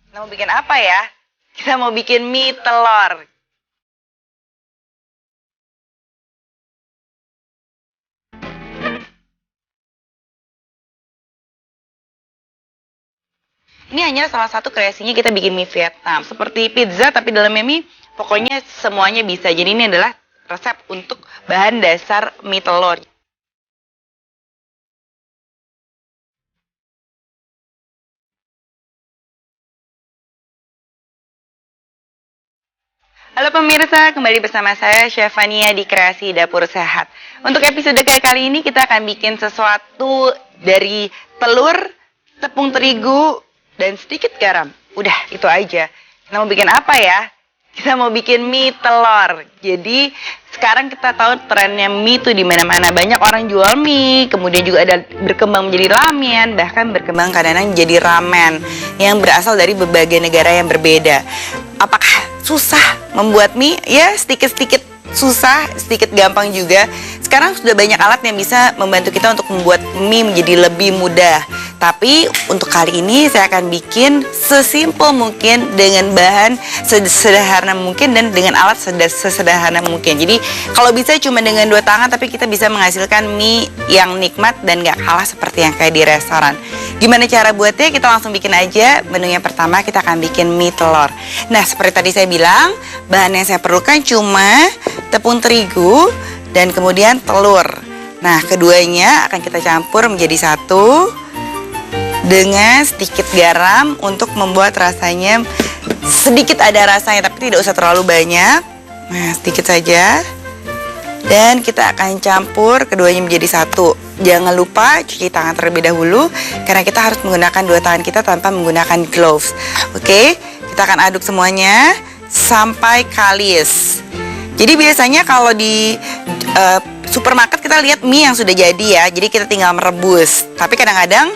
Kita mau bikin apa ya? Kita mau bikin mie telur. Ini hanya salah satu kreasinya kita bikin mie Vietnam. Seperti pizza tapi dalamnya mie, pokoknya semuanya bisa. Jadi ini adalah resep untuk bahan dasar mie telur. Halo pemirsa, kembali bersama saya Chef Fania di Kreasi Dapur Sehat. Untuk episode kali ini kita akan bikin sesuatu dari telur, tepung terigu, dan sedikit garam. Udah, itu aja. Kita mau bikin apa ya? Kita mau bikin mie telur. Jadi sekarang kita tahu trennya mie itu di mana-mana. Banyak orang jual mie, kemudian juga ada berkembang menjadi ramen, bahkan berkembang kadang-kadang jadi ramen yang berasal dari berbagai negara yang berbeda. Apakah susah membuat mie? Ya, sedikit-sedikit susah, sedikit gampang juga. Sekarang sudah banyak alat yang bisa membantu kita untuk membuat mie menjadi lebih mudah. Tapi untuk kali ini saya akan bikin sesimpel mungkin dengan bahan sesederhana mungkin dan dengan alat sesederhana mungkin. Jadi kalau bisa cuma dengan 2 tangan tapi kita bisa menghasilkan mie yang nikmat dan gak kalah seperti yang kayak di restoran. Gimana cara buatnya? Kita langsung bikin aja. Menu yang pertama kita akan bikin mie telur. Nah, seperti tadi saya bilang, bahan yang saya perlukan cuma tepung terigu dan kemudian telur. Nah, keduanya akan kita campur menjadi satu dengan sedikit garam untuk membuat rasanya sedikit ada rasanya tapi tidak usah terlalu banyak. Nah, sedikit saja. Dan kita akan campur keduanya menjadi satu. Jangan lupa cuci tangan terlebih dahulu karena kita harus menggunakan 2 tangan kita tanpa menggunakan gloves. Oke, kita akan aduk semuanya sampai kalis. Jadi biasanya kalau di supermarket kita lihat mie yang sudah jadi ya. Jadi kita tinggal merebus. Tapi kadang-kadang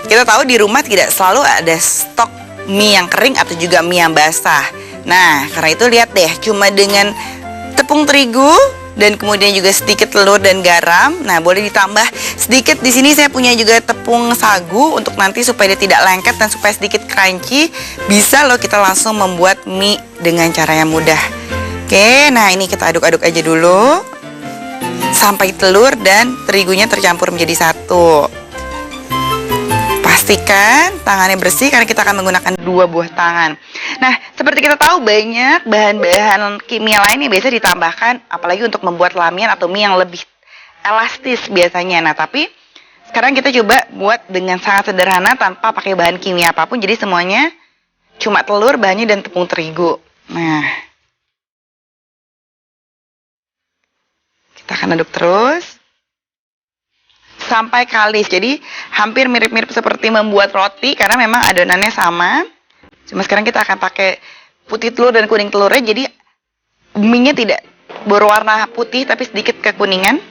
kita tahu di rumah tidak selalu ada stok mie yang kering atau juga mie yang basah. Nah, karena itu lihat deh, cuma dengan tepung terigu dan kemudian juga sedikit telur dan garam. Nah, boleh ditambah sedikit di sini saya punya juga tepung sagu untuk nanti supaya dia tidak lengket dan supaya sedikit crunchy. Bisa loh kita langsung membuat mie dengan cara yang mudah. Oke, nah ini kita aduk-aduk aja dulu sampai telur dan terigunya tercampur menjadi satu. Pastikan tangannya bersih karena kita akan menggunakan 2 buah tangan. Nah, seperti kita tahu banyak bahan-bahan kimia lain yang biasa ditambahkan apalagi untuk membuat lamian atau mie yang lebih elastis biasanya. Nah, tapi sekarang kita coba buat dengan sangat sederhana tanpa pakai bahan kimia apapun. Jadi semuanya cuma telur, bahannya dan tepung terigu. Nah, kita akan aduk terus sampai kalis. Jadi hampir mirip-mirip seperti membuat roti karena memang adonannya sama. Cuma sekarang kita akan pakai putih telur dan kuning telurnya. Jadi mie-nya tidak berwarna putih tapi sedikit kekuningan.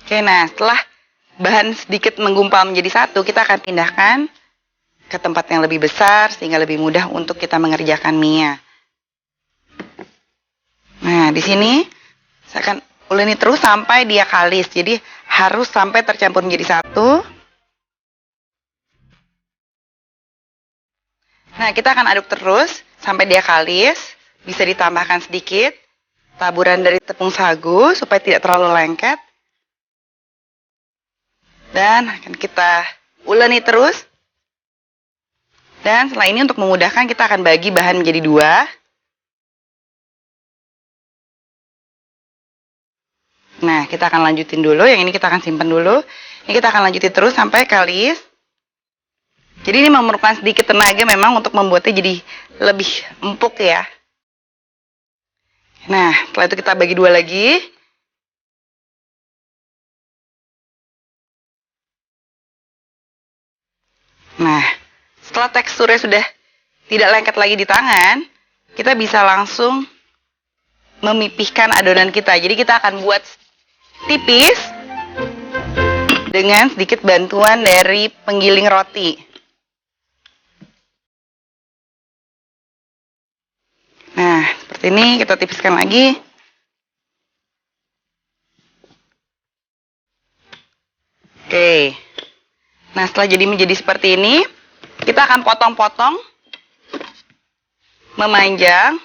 Oke, nah setelah bahan sedikit menggumpal menjadi satu, kita akan pindahkan ke tempat yang lebih besar sehingga lebih mudah untuk kita mengerjakan mie-nya. Nah, di sini saya akan uleni terus sampai dia kalis. Jadi harus sampai tercampur menjadi satu. Nah, kita akan aduk terus sampai dia kalis. Bisa ditambahkan sedikit taburan dari tepung sagu supaya tidak terlalu lengket. Dan akan kita uleni terus. Dan setelah ini untuk memudahkan kita akan bagi bahan menjadi 2. Nah, kita akan lanjutin dulu. Yang ini kita akan simpan dulu. Ini kita akan lanjutin terus sampai kalis. Jadi ini memerlukan sedikit tenaga memang untuk membuatnya jadi lebih empuk ya. Nah, setelah itu kita bagi 2 lagi. Nah, setelah teksturnya sudah tidak lengket lagi di tangan, kita bisa langsung memipihkan adonan kita. Jadi kita akan buat tipis dengan sedikit bantuan dari penggiling roti. Nah, seperti ini kita tipiskan lagi. Oke. Nah, setelah jadi menjadi seperti ini, Kita akan potong-potong, memanjang,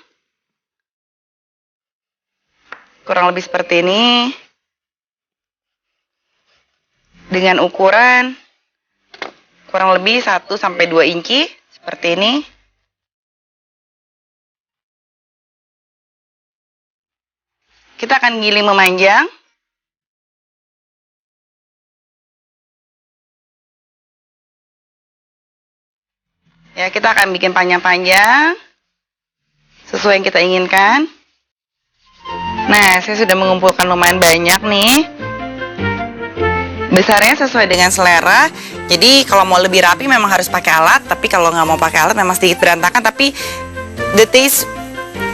kurang lebih seperti ini, dengan ukuran kurang lebih 1-2 inci, seperti ini. Kita akan giling memanjang. Ya, kita akan bikin panjang-panjang sesuai yang kita inginkan. Nah, saya sudah mengumpulkan lumayan banyak nih. Besarnya sesuai dengan selera. Jadi kalau mau lebih rapi memang harus pakai alat, tapi kalau nggak mau pakai alat memang sedikit berantakan, tapi the taste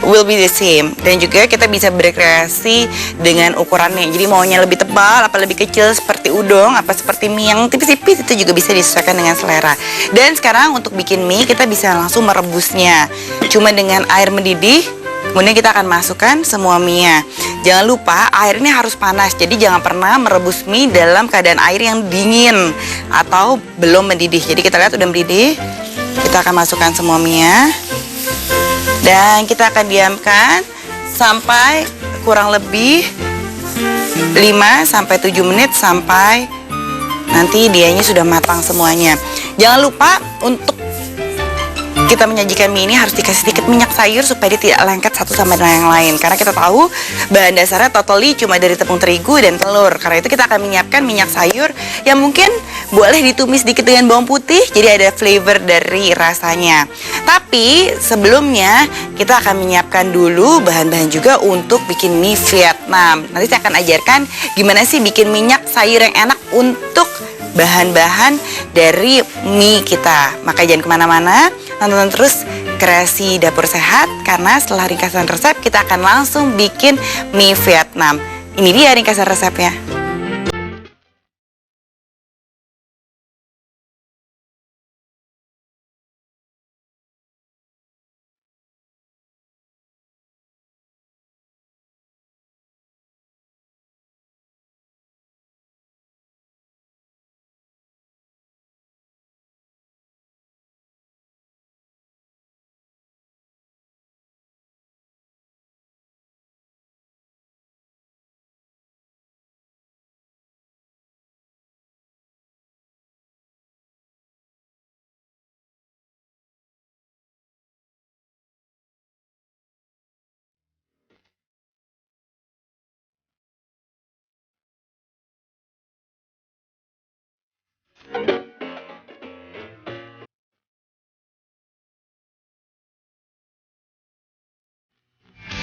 will be the same. Dan juga kita bisa berkreasi dengan ukurannya. Jadi maunya lebih tebal, apa lebih kecil seperti udang, apa seperti mie yang tipis-tipis, itu juga bisa disesuaikan dengan selera. Dan sekarang untuk bikin mie kita bisa langsung merebusnya. Cuma dengan air mendidih, kemudian kita akan masukkan semua mie-nya. Jangan lupa airnya harus panas. Jadi jangan pernah merebus mie dalam keadaan air yang dingin atau belum mendidih. Jadi kita lihat udah mendidih. Kita akan masukkan semua mie-nya. Dan kita akan diamkan sampai kurang lebih 5-7 menit sampai nanti dianya sudah matang semuanya. Jangan lupa untuk kita menyajikan mie ini harus dikasih sedikit minyak sayur supaya dia tidak lengket satu sama dengan yang lain. Karena kita tahu bahan dasarnya totally cuma dari tepung terigu dan telur. Karena itu kita akan menyiapkan minyak sayur yang mungkin boleh ditumis sedikit dengan bawang putih, jadi ada flavor dari rasanya. Tapi sebelumnya kita akan menyiapkan dulu bahan-bahan juga untuk bikin mie Vietnam. Nanti saya akan ajarkan gimana sih bikin minyak sayur yang enak untuk bahan-bahan dari mie kita. Maka jangan kemana-mana, tonton terus Kreasi Dapur Sehat, karena setelah ringkasan resep kita akan langsung bikin mie Vietnam. Ini dia ringkasan resepnya.